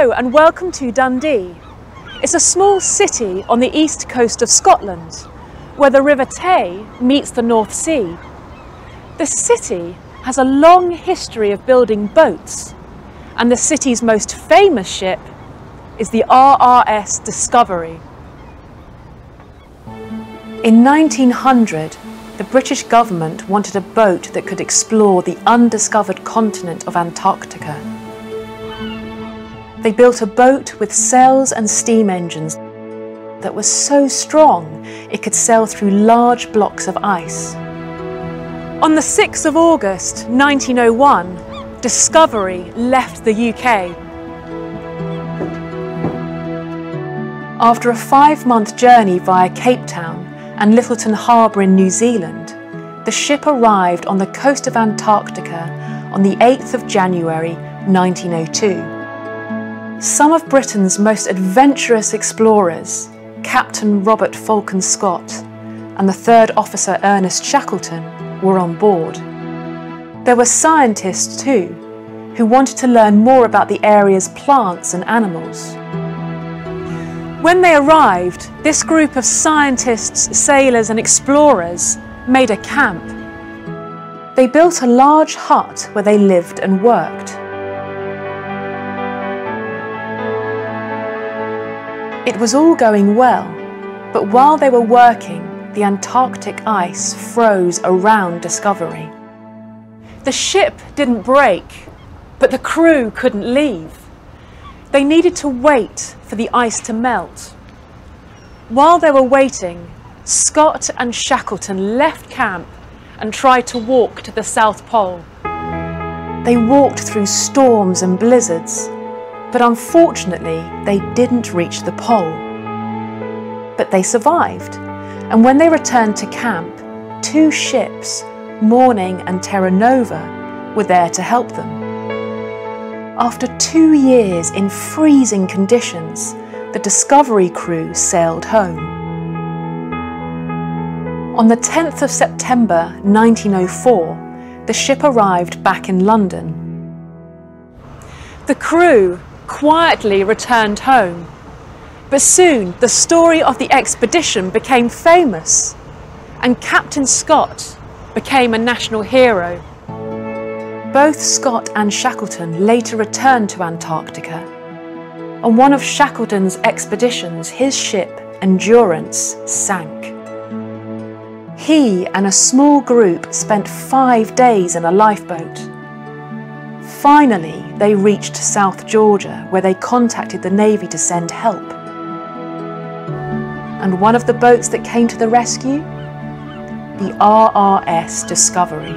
Hello and welcome to Dundee. It's a small city on the east coast of Scotland, where the River Tay meets the North Sea. The city has a long history of building boats, and the city's most famous ship is the RRS Discovery. In 1900, the British government wanted a boat that could explore the undiscovered continent of Antarctica. They built a boat with sails and steam engines that was so strong it could sail through large blocks of ice. On the 6th of August 1901, Discovery left the UK. After a 5-month journey via Cape Town and Lyttelton Harbour in New Zealand, the ship arrived on the coast of Antarctica on the 8th of January 1902. Some of Britain's most adventurous explorers, Captain Robert Falcon Scott and the third officer Ernest Shackleton, were on board. There were scientists too, who wanted to learn more about the area's plants and animals. When they arrived, this group of scientists, sailors and explorers made a camp. They built a large hut where they lived and worked. It was all going well, but while they were working, the Antarctic ice froze around Discovery. The ship didn't break, but the crew couldn't leave. They needed to wait for the ice to melt. While they were waiting, Scott and Shackleton left camp and tried to walk to the South Pole. They walked through storms and blizzards, but unfortunately they didn't reach the pole. But they survived, and when they returned to camp, 2 ships, Morning and Terra Nova, were there to help them. After 2 years in freezing conditions, the Discovery crew sailed home. On the 10th of September 1904, the ship arrived back in London. The crew quietly returned home, but soon the story of the expedition became famous, and Captain Scott became a national hero. Both Scott and Shackleton later returned to Antarctica. On one of Shackleton's expeditions, his ship, Endurance, sank. He and a small group spent 5 days in a lifeboat. Finally, they reached South Georgia, where they contacted the Navy to send help. And one of the boats that came to the rescue? The RRS Discovery.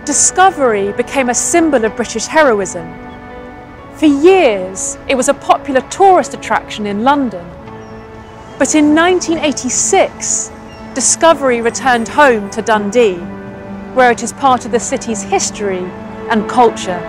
Discovery became a symbol of British heroism. For years, it was a popular tourist attraction in London. But in 1986, Discovery returned home to Dundee, where it is part of the city's history and culture.